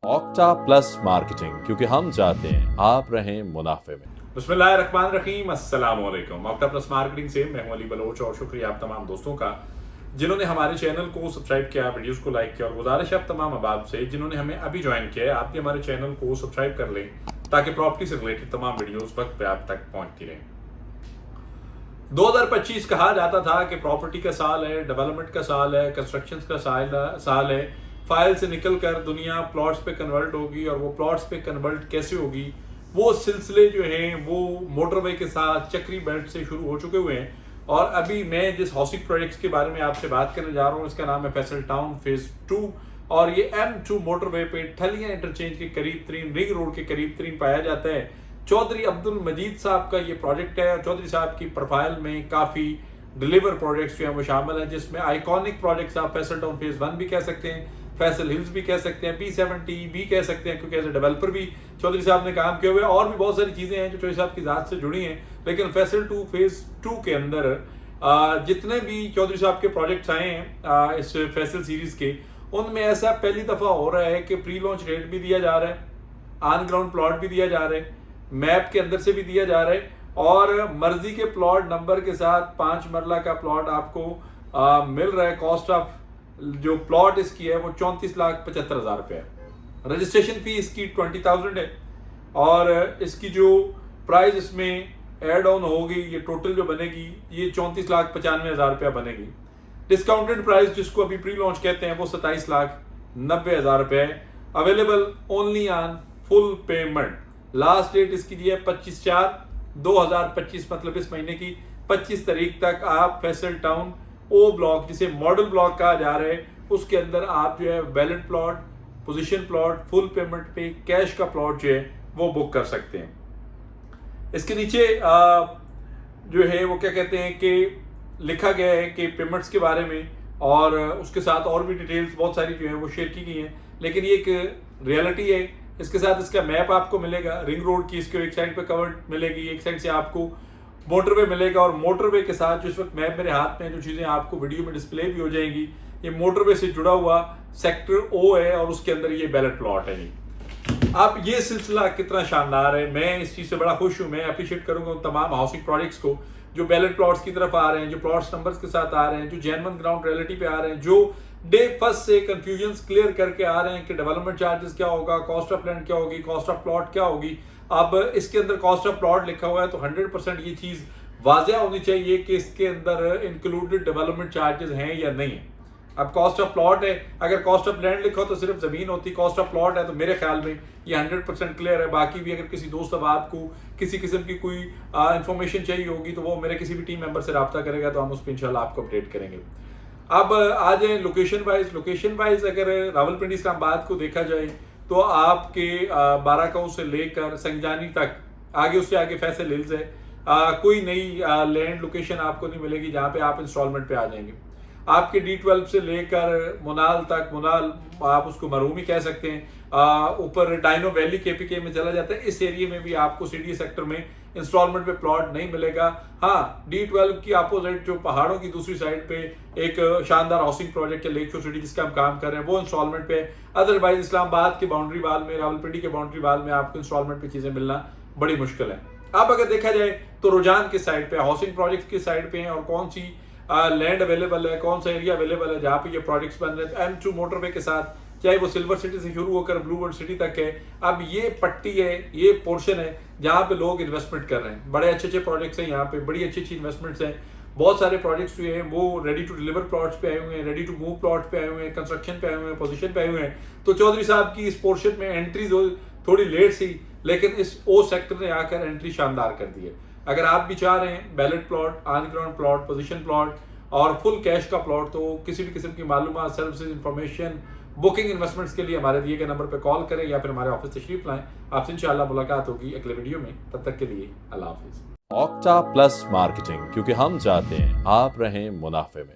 Octa plus marketing, क्योंकि हम चाहते हैं आप रहें मुनाफे में। बिस्मिल्लाहिर्रहमानिर्रहीम, अस्सलाम वालेकुम। ऑक्टा प्लस मार्केटिंग से मैं हूं अली बलोच और शुक्रिया आप तमाम दोस्तों का जिन्होंने हमारे चैनल को सब्सक्राइब किया, वीडियोस को लाइक किया, और गुजारिश आप तमाम अहबाब से जिन्होंने हमें अभी ज्वाइन किया है आप भी हमारे चैनल को सब्सक्राइब कर लें ताकि प्रॉपर्टी से रिलेटेड तमाम वीडियोस वक्त पे आप तक पहुंचती रहें। 2025 कहा जाता था कि प्रॉपर्टी का साल है, डेवलपमेंट का साल है, कंस्ट्रक्शन का साल है। फाइल से निकलकर दुनिया प्लॉट्स पे कन्वर्ट होगी, और वो प्लॉट्स पे कन्वर्ट कैसे होगी, वो सिलसिले जो हैं वो मोटरवे के साथ चक्री बेल्ट से शुरू हो चुके हुए हैं। और अभी मैं जिस हाउसिंग प्रोजेक्ट्स के बारे में आपसे बात करने जा रहा हूँ इसका नाम है फैसल टाउन फेज 2, और ये M2 मोटरवे पे ठलियां इंटरचेंज के करीब तरीन, रिंग रोड के करीब तरीन पाया जाता है। चौधरी अब्दुल मजीद साहब का ये प्रोजेक्ट है, और चौधरी साहब की प्रोफाइल में काफ़ी डिलीवर प्रोजेक्ट्स जो हैं वो शामिल हैं, जिसमें आइकॉनिक प्रोजेक्ट्स आप फैसल टाउन फेज 1 भी कह सकते हैं, फैसल हिल्स भी कह सकते हैं, P70 भी कह सकते हैं, क्योंकि एज ए डेवलपर भी चौधरी साहब ने काम किए हुए, और भी बहुत सारी चीज़ें हैं जो चौधरी साहब की ज़ात से जुड़ी हैं। लेकिन फैसल 2 फेज 2 के अंदर जितने भी चौधरी साहब के प्रोजेक्ट्स आए हैं इस फैसल सीरीज़ के, उनमें ऐसा पहली दफ़ा हो रहा है कि प्री लॉन्च रेट भी दिया जा रहा है, ऑन ग्राउंड प्लॉट भी दिया जा रहा है, मैप के अंदर से भी दिया जा रहा है, और मर्जी के प्लॉट नंबर के साथ 5 मरला का प्लॉट आपको मिल रहा है। कॉस्ट ऑफ जो प्लॉट इसकी है वो 34,75,000 रुपये है। रजिस्ट्रेशन फी इसकी 20,000 है, और इसकी जो प्राइस इसमें एड ऑन होगी, ये टोटल जो बनेगी ये 34,95,000 रुपया बनेगी। डिस्काउंटेड प्राइस जिसको अभी प्री लॉन्च कहते हैं वो 27,90,000 रुपये है। Available only on full payment. Last date इसकी दी है 25/4/2025, मतलब इस महीने की 25 तारीख तक आप फैसल टाउन ओ ब्लॉक, जिसे मॉडल ब्लॉक कहा जा रहा है, उसके अंदर आप जो है ballot plot, position plot, full payment पे कैश का प्लॉट जो है वो बुक कर सकते हैं। इसके नीचे जो है वो क्या कहते हैं कि लिखा गया है कि पेमेंट्स के बारे में, और उसके साथ और भी डिटेल्स बहुत सारी जो है वो शेयर की गई हैं, लेकिन ये एक रियलिटी है। इसके साथ इसका मैप आपको मिलेगा, रिंग रोड की इसको एक साइड पे कवर मिलेगी, एक साइड से आपको मोटरवे मिलेगा, और मोटरवे के साथ जो इस वक्त मैप मेरे हाथ में जो चीज़ें आपको वीडियो में डिस्प्ले भी हो जाएंगी, ये मोटरवे से जुड़ा हुआ सेक्टर O है, और उसके अंदर ये बैलेट प्लॉट है। अब ये सिलसिला कितना शानदार है, मैं इस चीज़ से बड़ा खुश हूँ। मैं अप्रिशिएट करूंगा उन तमाम हाउसिंग प्रोजेक्ट्स को जो बैलेट प्लॉट्स की तरफ आ रहे हैं, जो प्लॉट्स नंबर्स के साथ आ रहे हैं, जो जेन्युइन ग्राउंड रियलिटी पे आ रहे हैं, जो डे फर्स्ट से कंफ्यूजन क्लियर करके आ रहे हैं कि डेवलपमेंट चार्जेस क्या होगा, कॉस्ट ऑफ लैंड क्या होगी, कॉस्ट ऑफ प्लॉट क्या होगी। अब इसके अंदर कॉस्ट ऑफ प्लॉट लिखा हुआ है, तो 100% ये चीज़ वाज़ेह होनी चाहिए कि इसके अंदर इंक्लूडेड डेवलपमेंट चार्जेस हैं या नहीं है। अब कॉस्ट ऑफ प्लॉट है, अगर कॉस्ट ऑफ लैंड लिखा हो तो सिर्फ ज़मीन होती, कॉस्ट ऑफ प्लॉट है तो मेरे ख्याल में ये 100% क्लियर है। बाकी भी अगर किसी दोस्त अहबाब को किसी किस्म की कोई इंफॉर्मेशन चाहिए होगी तो वो मेरे किसी भी टीम मेंबर से रब्ता करेगा, तो हम उस पर इंशाल्लाह आपको अपडेट करेंगे। अब आ जाए लोकेशन वाइज अगर रावलपिंडी इस्लामाबाद को देखा जाए तो आपके बाराकाऊ से लेकर संजानी तक, आगे उससे आगे फैसल हिल्स है, कोई नई लैंड लोकेशन आपको नहीं मिलेगी जहाँ पे आप इंस्टॉलमेंट पे आ जाएंगे। आपके D12 से लेकर मुनाल तक, मुनाल आप उसको मरूमी कह सकते हैं, ऊपर डाइनो वैली KPK में चला जाता है, इस एरिया में भी आपको CDA सेक्टर में इंस्टॉलमेंट पे प्लॉट नहीं मिलेगा। हाँ, D12 की अपोजिट जो पहाड़ों की दूसरी साइड पे एक शानदार हाउसिंग प्रोजेक्ट है लेक शोर सिटी, जिसका हम काम कर रहे हैं, वो इंस्टॉलमेंट पे। अदरवाइज इस्लामाबाद के बाउंड्री वाल में, रावलपिंडी के बाउंड्री वाल में आपको इंस्टॉलमेंट पे चीजें मिलना बड़ी मुश्किल है। अब अगर देखा जाए तो रुझान किस साइड पे, हाउसिंग प्रोजेक्ट किस साइड पे हैं, और कौन सी लैंड अवेलेबल है, कौन सा एरिया अवेलेबल है जहाँ पे ये प्रोजेक्ट्स बन रहे हैं M2 मोटरवे के साथ, चाहे वो सिल्वर सिटी से शुरू होकर ब्लू वर्ल्ड सिटी तक है। अब ये पट्टी है, ये पोर्शन है जहाँ पे लोग इन्वेस्टमेंट कर रहे हैं। बड़े अच्छे अच्छे प्रोजेक्ट्स हैं यहाँ पे, बड़ी अच्छी अच्छी इन्वेस्टमेंट्स हैं। बहुत सारे प्रोजेक्ट्स जो हैं वो रेडी टू डिलीवर प्लॉट्स पे आए हुए हैं, रेडी टू मूव प्लॉट्स पे आए हुए हैं, कंस्ट्रक्शन पे आए हुए हैं, पोजीशन पे आए हुए हैं। तो चौधरी साहब की इस पोर्शन में एंट्री थोड़ी लेट सी, लेकिन इस O सेक्टर ने आकर एंट्री शानदार कर दी है। अगर आप भी चाह रहे हैं ballot plot, on ground plot, position plot और फुल कैश का प्लॉट, तो किसी भी किस्म की मालूमात, सर्विसेज, इंफॉर्मेशन, बुकिंग, इन्वेस्टमेंट्स के लिए हमारे दिए गए नंबर पर कॉल करें या फिर हमारे ऑफिस तशरीफ लाएं। आपसे इंशाल्लाह मुलाकात होगी अगले वीडियो में। तब तक के लिए अल्लाह हाफिज। ऑक्टा प्लस मार्केटिंग, क्योंकि हम चाहते हैं आप रहें मुनाफे में।